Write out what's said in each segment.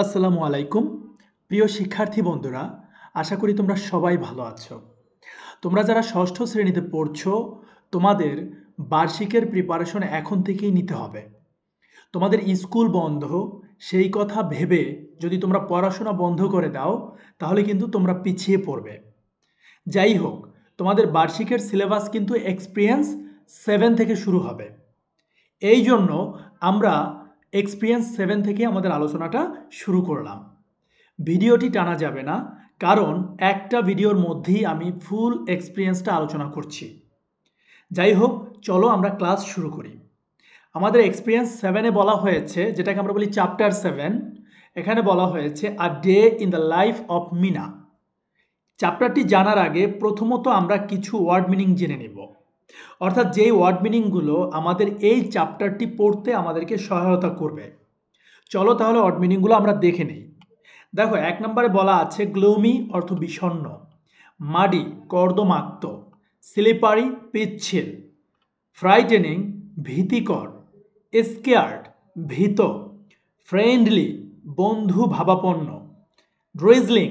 আসসালামু আলাইকুম প্রিয় শিক্ষার্থী বন্ধুরা, আশা করি তোমরা সবাই ভালো আছো। তোমরা যারা ষষ্ঠ শ্রেণীতে পড়ছো, তোমাদের বার্ষিকের প্রিপারেশন এখন থেকেই নিতে হবে। তোমাদের স্কুল বন্ধ, সেই কথা ভেবে যদি তোমরা পড়াশোনা বন্ধ করে দাও তাহলে কিন্তু তোমরা পিছিয়ে পড়বে। যাই হোক, তোমাদের বার্ষিকের সিলেবাস কিন্তু এক্সপিরিয়েন্স 7 থেকে শুরু হবে। এই জন্য আমরা এক্সপিরিয়েন্স 7 থেকে আমাদের আলোচনাটা শুরু করলাম। ভিডিওটি টানা যাবে না, কারণ একটা ভিডিওর মধ্যেই আমি ফুল এক্সপিরিয়েন্সটা আলোচনা করছি। যাই হোক, চলো আমরা ক্লাস শুরু করি। আমাদের এক্সপিরিয়েন্স 7-এ বলা হয়েছে, যেটাকে আমরা বলি চ্যাপ্টার 7, এখানে বলা হয়েছে a day in the life of Mina. চ্যাপ্টারটি জানার আগে প্রথমত আমরা কিছু ওয়ার্ড মিনিং জেনে নেব, অর্থাৎ যেই ওয়ার্ড মিনিংগুলো আমাদের এই চ্যাপ্টারটি পড়তে আমাদেরকে সহায়তা করবে। চলো তাহলে ওয়ার্ড মিনিংগুলো আমরা দেখে নিই। দেখো, 1 নম্বরে বলা আছে গ্লোমি অর্থ বিষণ্ণ, মাডি কর্দমাক্ত, স্লিপারি পিচ্ছিল, ফ্রাইটেনিং ভীতিকর, স্কেয়ার্ড ভীত, ফ্রেন্ডলি বন্ধু ভাবাপন্ন, ড্রিজলিং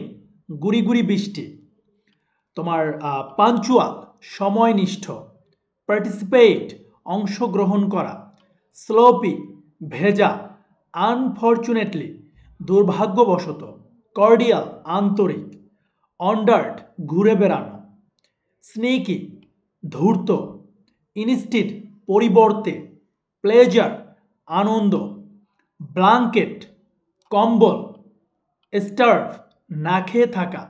গুড়ি গুড়ি বৃষ্টি, তোমার পাঞ্চুয়াল সময়নিষ্ঠ, পার্টিসিপেট অংশগ্রহণ করা, স্লোপি ভেজা, আনফরচুনেটলি দুর্ভাগ্যবশত, কর্ডিয়াল আন্তরিক, অন্ডার্ট ঘুরে বেড়ানো, স্নেকি ধূর্ত, ইনস্টিড পরিবর্তে, প্লেজার আনন্দ, ব্লাঙ্কেট কম্বল, স্টার্ভ না খেয়ে থাকা,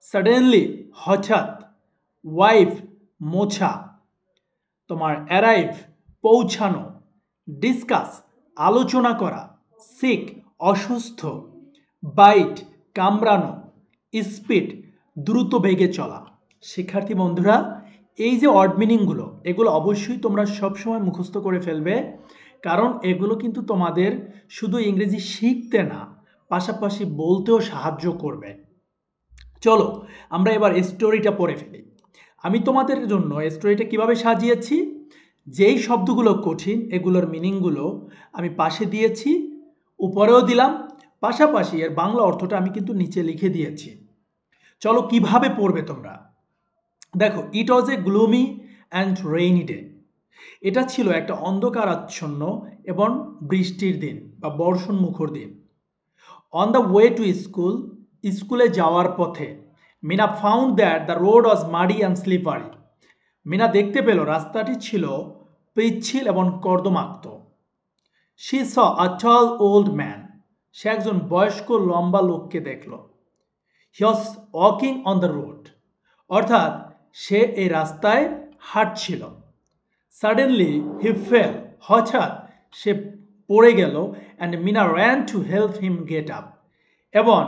সাডেনলি হঠাৎ, ওয়াইফ মোছা, তোমার অ্যারাইভ পৌঁছানো, ডিসকাস আলোচনা করা, সিক অসুস্থ, বাইট কামড়ানো, স্পিড দ্রুত বেগে চলা। শিক্ষার্থী বন্ধুরা, এই যে ওয়ার্ড মিনিংগুলো, এগুলো অবশ্যই তোমরা সবসময় মুখস্থ করে ফেলবে, কারণ এগুলো কিন্তু তোমাদের শুধু ইংরেজি শিখতে না, পাশাপাশি বলতেও সাহায্য করবে। চলো আমরা এবার স্টোরিটা পড়ে ফেলি। আমি তোমাদের জন্য স্টোরিটা কিভাবে সাজিয়েছি, যেই শব্দগুলো কঠিন এগুলোর মিনিংগুলো আমি পাশে দিয়েছি, উপরেও দিলাম, পাশাপাশি এর বাংলা অর্থটা আমি কিন্তু নিচে লিখে দিয়েছি। চলো কিভাবে পড়বে তোমরা। দেখো, ইট ওয়াজ এ গ্লুমি অ্যান্ড রেইনি ডে। এটা ছিল একটা অন্ধকারাচ্ছন্ন এবং বৃষ্টির দিন বা বর্ষণ মুখর দিন। On the way to school, স্কুলে যাওয়ার পথে, Mina found that the road was muddy and slippery. Mina দেখতে পেল রাস্তাটি ছিল পিচ্ছিল এবং কর্দমাক্ত। She saw a tall old man, সে একজন বয়স্ক লম্বা লোককে দেখল। He was walking on the road, অর্থাৎ সে এই রাস্তায় হাঁটছিল। সাডেনলি হি ফেল, হঠাৎ সে পড়ে গেল। And Meena ran to help him get up, এবং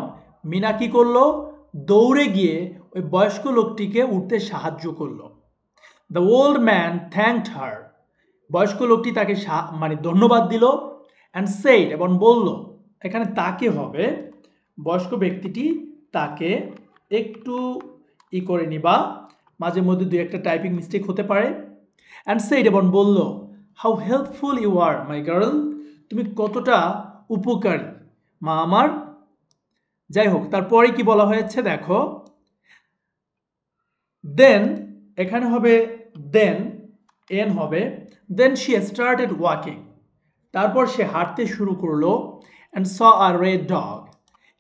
মিনা কি করলো, দৌড়ে গিয়ে ওই বয়স্ক লোকটিকে উঠতে সাহায্য করলো। দ্য ওল্ড ম্যান থ্যাঙ্কড হার, বয়স্ক লোকটি তাকে ধন্যবাদ দিল। অ্যান্ড সেইড, এবং বলল, এখানে তাকে হবে, বয়স্ক ব্যক্তিটি তাকে একটু করে নিবা, মাঝে মধ্যে দু একটা টাইপিং মিস্টেক হতে পারে। অ্যান্ড সেইড, এবং বলল, how helpful you are my girl, তুমি কতটা উপকারী মা আমার। যাই হোক, তারপরে কি বলা হয়েছে দেখো, দেন, এখানে হবে দেন, এন হবে, দেন শি স্টার্টেড ওয়াকিং, তারপর সে হাঁটতে শুরু করলো। And saw a red dog,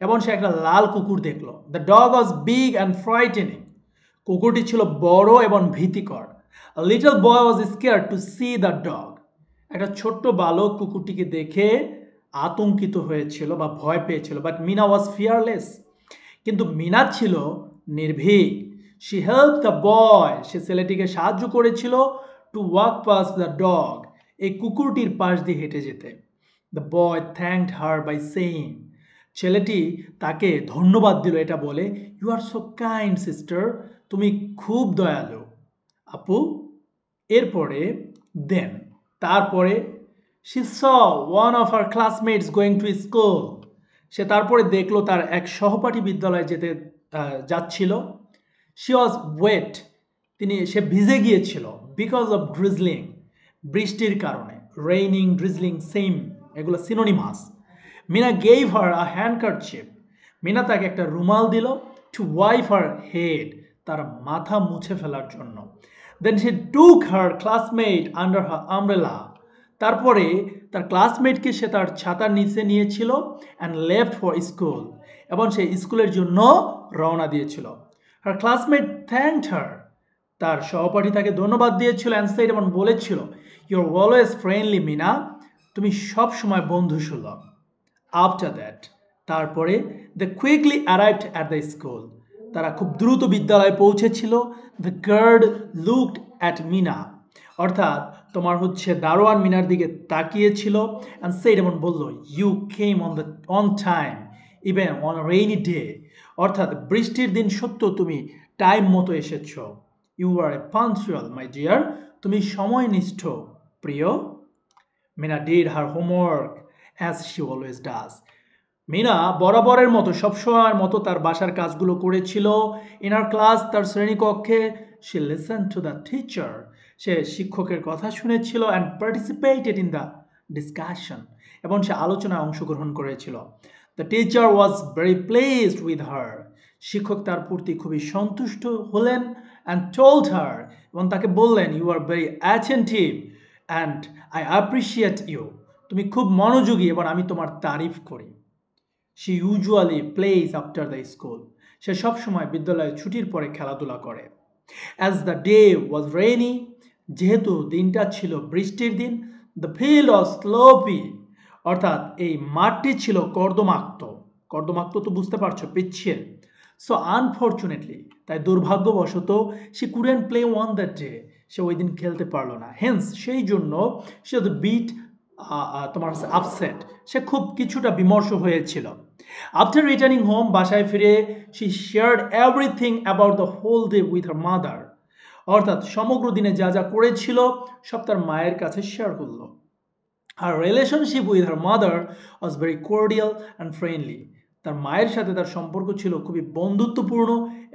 এবং সে একটা লাল কুকুর দেখলো। The dog was big and frightening, কুকুরটি ছিল বড় এবং ভীতিকর। Little boy was scared to see the dog, একটা ছোট্ট বালক কুকুরটিকে দেখে আতঙ্কিত হয়েছিল বা ভয় পেয়েছিল। বাট মিনা ওয়াজ ফিয়ারলেস, কিন্তু মিনা ছিল নির্ভীক। শি হেল্প দ্য বয়, সে ছেলেটিকে সাহায্য করেছিল। To walk pass the dog, এই কুকুরটির পাশ দিয়ে হেঁটে যেতে। The boy thanked her by saying, ছেলেটি তাকে ধন্যবাদ দিল এটা বলে, you are so kind sister, তুমি খুব দয়ালু আপু। এরপরে দেন, তারপরে she saw one of her classmates going to school, সে তারপরে দেখলো তার এক সহপাঠী বিদ্যালয়ে যেতে যাচ্ছিল। শি ওয়াজ ওয়েট, সে ভিজে গিয়েছিল। বিকজ অফ ড্রিজলিং, বৃষ্টির কারণে। রেইনিং ড্রিজলিং সেম, এগুলো সিনোনিমাস। মিনা গেভ হার আ হ্যান্ডকারচিপ, মিনা তাকে একটা রুমাল দিল টু ওয়াইপ হার হেড, তার মাথা মুছে ফেলার জন্য। দেন সে টুক হার ক্লাসমেট আন্ডার হার আমব্রেলা, তারপরে তার ক্লাসমেটকে সে তার ছাতার নিচে নিয়েছিল অ্যান্ড লেফট ফর স্কুল, এবং সে স্কুলের জন্য রওনা দিয়েছিল। হার ক্লাসমেট থ্যাঙ্কড হার, তার সহপাঠী তাকে ধন্যবাদ দিয়েছিল অ্যান্ড সেড, এবং বলেছিল you are always friendly Mina, তুমি সব সময় বন্ধুসুলভ। আফটার দ্যাট, তারপরে they quickly arrived at the school, তারা খুব দ্রুত বিদ্যালয়ে পৌঁছেছিল। The guard looked at Mina, অর্থাৎ তোমার হচ্ছে দারোয়ান মিনার দিকে তাকিয়েছিল অ্যান্ড সেড, এবং বলল you came on time even on rainy day, অর্থাৎ বৃষ্টির দিন সত্ত্বেও তুমি টাইম মতো এসেছ। You are a punctual my dear, তুমি সময়নিষ্ঠ প্রিয়। Meena did her homework as she always does, Meena বরাবরের মতো সবসময়ের মতো তার বাসার কাজগুলো করেছিল। ইন আর ক্লাস, তার শ্রেণীকক্ষে সে লিসেন টু দ্য টিচার, সে শিক্ষকের কথা শুনেছিল and participated in the discussion, এবং সে আলোচনায় অংশগ্রহণ করেছিল। The teacher was very pleased with her, শিক্ষক তার প্রতি খুবই সন্তুষ্ট হলেন অ্যান্ড টোল্ড হার, এবং তাকে বললেন you are very attentive and I appreciate you, তুমি খুব মনোযোগী এবং আমি তোমার তারিফ করি। She usually plays after the school, সে সবসময় বিদ্যালয়ে ছুটির পরে খেলাধুলা করে। As the day was rainy, যেহেতু দিনটা ছিল বৃষ্টির দিন, দ্য ফিল্ড ওয়াজ স্লোপি, অর্থাৎ এই মাঠটি ছিল কর্দমাক্ত, কর্দমাক্ত তো বুঝতে পারছো, পিচ্ছিল। সো আনফর্চুনেটলি, তাই দুর্ভাগ্যবশত, সে couldn't play on that day, সে ওই দিন খেলতে পারলো না। হেন্স, সেই জন্য সে দ্য বিট তোমার আপসেট, সে খুব কিছুটা বিমর্ষ হয়েছিল। আফটার রিটার্নিং হোম, বাসায় ফিরে she shared everything about the whole day with her mother, অর্থাৎ সমগ্র দিনে যা যা করেছিল সব তার মায়ের কাছে শেয়ার করলো। Her relationship with her mother was very cordial and friendly, তার মায়ের সাথে তার সম্পর্ক ছিল খুবই বন্ধুত্বপূর্ণ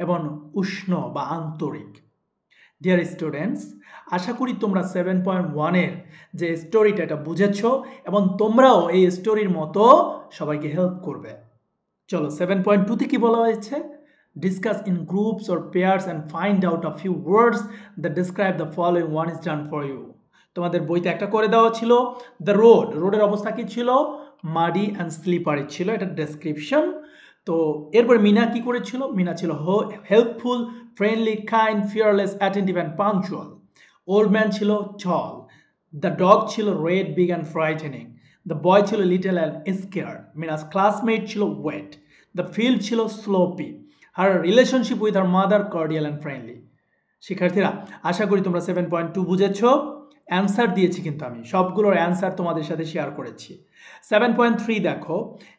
এবং উষ্ণ বা আন্তরিক। ডিয়ার স্টুডেন্টস, আশা করি তোমরা 7.1-এর যে স্টোরিটা এটা বুঝেছো এবং তোমরাও এই স্টোরির মতো সবাইকে হেল্প করবে। চলো 7.2-তে কি বলা হয়েছে? Discuss in groups or pairs and find out a few words that describe the following one is done for you. তোমাদের বইতে একটা করে দেওয়া ছিল দ্য রোড, রোডের অবস্থা কি ছিল? মাডি অ্যান্ড স্লিপারি ছিল, এটা ডেসক্রিপশন। তো এরপরে মিনা কি করেছিল? মিনা ছিল helpful, friendly, kind, fearless, attentive and punctual. Old man ছিল টল। দ্য ডগ ছিল red, big and frightening. The boy ছিল little and scared. Mina's classmate ছিল ওয়েট। দ্য ফিল্ড ছিল sloppy. Her relationship with her mother cordial and friendly. শিক্ষার্থীরা, আশা করি তোমরা 7.2 বুঝেছো। অ্যান্সার দিয়েছি, কিন্তু আমি সবগুলোর অ্যান্সার তোমাদের সাথে শেয়ার করেছি। 7.3 দেখো,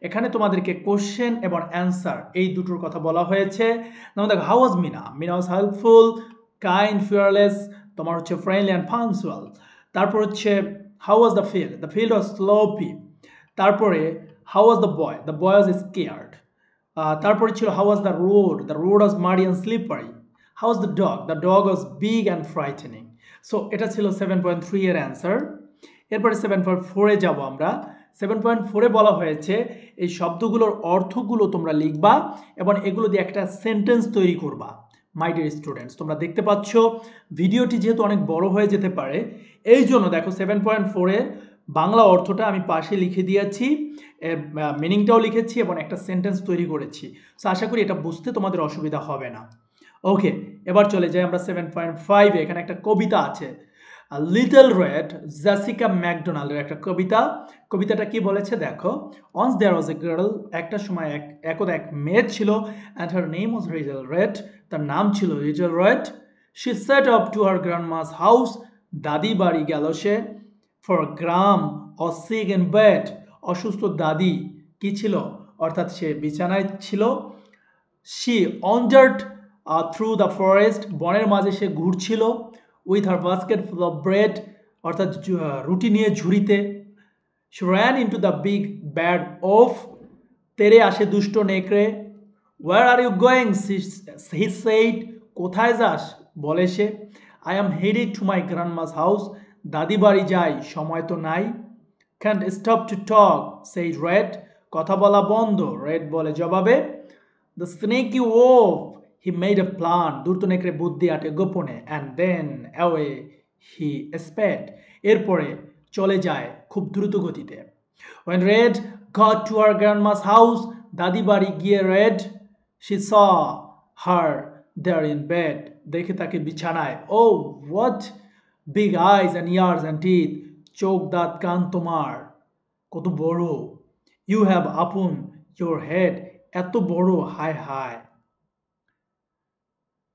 এখানে তোমাদেরকে কোশ্চেন এবং অ্যান্সার এই দুটোর কথা বলা হয়েছে। যেমন দেখো, how was Mina? Mina was helpful, kind, fearless, তোমার হচ্ছে ফ্রেন্ডলি অ্যান্ড পাংচুয়াল। তারপর হচ্ছে how was the field? The field was sloppy. তারপরে how was the boy? The boy was scared. তারপরে ছিল how was the road? The road was muddy and slippery. How was the dog? The dog was big and frightening. So এটা ছিল 7.3 এর answer. এরপরে 7.4-এ যাব আমরা। 7.4-এ বলা হয়েছে এই শব্দগুলোর অর্থগুলো তোমরা লিখবা এবং এগুলো দিয়ে একটা সেন্টেন্স তৈরি করবা। মাই ডিয়ার স্টুডেন্টস, তোমরা দেখতে পাচ্ছ ভিডিওটি যেহেতু অনেক বড় হয়ে যেতে পারে, এই জন্য দেখো 7.4-এর বাংলা অর্থটা আমি পাশে লিখে দিয়েছি, এর মিনিংটাও লিখেছি এবং একটা সেন্টেন্স তৈরি করেছি। সো আশা করি এটা বুঝতে তোমাদের অসুবিধা হবে না। ওকে, এবার চলে যাই আমরা 7.5-এ। এখানে একটা কবিতা আছে, লিটল রেড, জেসিকা ম্যাকডোনাল্ডের একটা কবিতা। কবিতাটা কি বলেছে দেখো, অনস দেয়ার ওয়াজ এ গার্ল, একটা সময় একদা এক মেয়ে ছিল, and her name was Little Red, তার নাম ছিল Little Red. She set up to her grandma's house, দাদি বাড়ি গেল সে। For gran or sick in bed, অসুস্থ দাদি কি ছিল? অর্থাৎ সে বিছানায় ছিল। She wandered through the forest, বনের মাঝে সে ঘুরছিল। With her basket full of bread, অর্থাৎ রুটি নিয়ে ঝুড়িতে। She ran into the big bad wolf, তেরে আসে দুষ্ট নেকড়ে। War are you going? He said, কোথায় যাস? বলে সে। I am headed to my grandma's house, দাদি বাড়ি যাই, সময় তো নাই। Can't stop to talk, said Red, কথা বলা বন্ধ। রেড বলে জবাবে, the sneaky wolf he made a plan, ধূর্ত নেকড়ে বুদ্ধি আটে গোপনে, অ্যান্ড দেন অ্যাওয়ে হি স্পেড, এরপরে চলে যায় খুব দ্রুত গতিতে। When Red got to her grandma's house, দাদি বাড়ি গিয়ে red, she saw her there in bed, দেখে তাকে বিছানায়। Oh, what big eyes and ears and teeth, চোখ দাঁত কান তোমার কত বড়। You have upon your head, এত বড়, হায় হায়।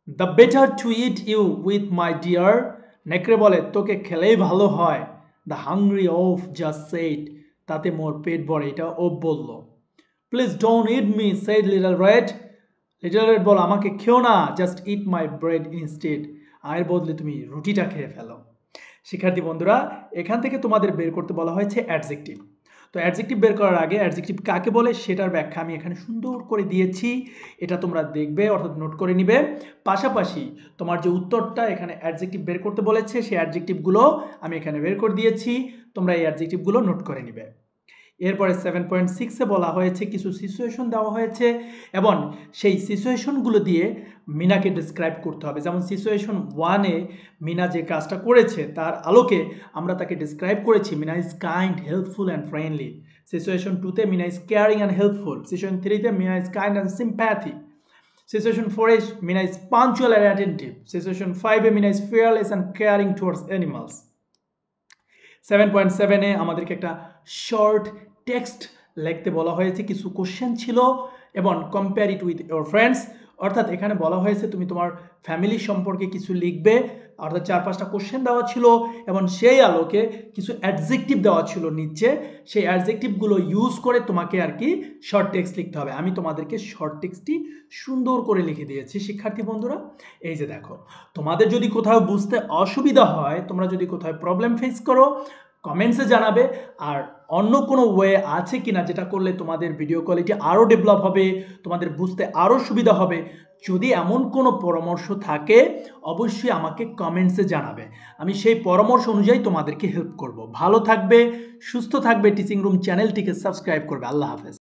The better to eat you with, my dear, নেকড়ে বলে তোকে খেলেই ভালো হয়। The hungry wolf just said, তাতে মোর পেট ভরে, এটা ও বলল। Please don't eat me, said little red, little red ball আমাকে খেও না, just it my bread instead, এর বদলে তুমি রুটিটা খেয়ে ফেলো। শিক্ষার্থী বন্ধুরা, এখান থেকে তোমাদের বের করতে বলা হয়েছে অ্যাডজেক্টিভ। তো অ্যাডজেক্টিভ বের করার আগে অ্যাডজেক্টিভ কাকে বলে সেটার ব্যাখ্যা আমি এখানে সুন্দর করে দিয়েছি, এটা তোমরা দেখবে অর্থাৎ নোট করে নিবে। পাশাপাশি তোমার যে উত্তরটা এখানে অ্যাডজেক্টিভ বের করতে বলেছে সেই অ্যাডজেক্টিভগুলো আমি এখানে বের করে দিয়েছি, তোমরা এই অ্যাডজেক্টিভগুলো নোট করে নিবে। এরপরে 7.6-এ বলা হয়েছে কিছু সিচুয়েশন দেওয়া হয়েছে এবং সেই সিচুয়েশনগুলো দিয়ে মিনাকে ডিসক্রাইব করতে হবে। যেমন সিচুয়েশন 1-এ মিনা যে কাজটা করেছে তার আলোকে আমরা তাকে ডিসক্রাইব করেছি Mina is kind, helpful and friendly. Situation 2-তে Mina is caring and helpful. Situation 3-তে Mina is kind and sympathy. Situation 4-এ Mina is punctual and attentive. Situation 5-এ Mina is fearless and caring towards animals. 7.7-এ আমাদেরকে একটা শর্ট টেক্সট লিখতে বলা হয়েছে, কিছু কোশ্চেন ছিল এবং compare it with your friends, অর্থাৎ এখানে বলা হয়েছে তুমি তোমার ফ্যামিলি সম্পর্কে কিছু লিখবে, অর্থাৎ 4-5টা কোশ্চেন দেওয়া ছিল এবং সেই আলোকে কিছু অ্যাডজেক্টিভ দেওয়া ছিল নিচে, সেই অ্যাডজেক্টিভগুলো ইউজ করে তোমাকে আর কি শর্ট টেক্সট লিখতে হবে। আমি তোমাদেরকে শর্ট টেক্সটটি সুন্দর করে লিখে দিয়েছি শিক্ষার্থী বন্ধুরা। এই যে দেখো, তোমাদের যদি কোথাও বুঝতে অসুবিধা হয়, তোমরা যদি কোথাও প্রবলেম ফেস করো, কমেন্টসে জানাবে। আর অন্য কোনো ওয়ে আছে কিনা যেটা করলে তোমাদের ভিডিও কোয়ালিটি আরও ডেভেলপ হবে, তোমাদের বুঝতে আরও সুবিধা হবে, যদি এমন কোনো পরামর্শ থাকে অবশ্যই আমাকে কমেন্টসে জানাবে, আমি সেই পরামর্শ অনুযায়ী তোমাদেরকে হেল্প করব। ভালো থাকবে, সুস্থ থাকবে, টিচিং রুম চ্যানেলটিকে সাবস্ক্রাইব করবে। আল্লাহ হাফেজ।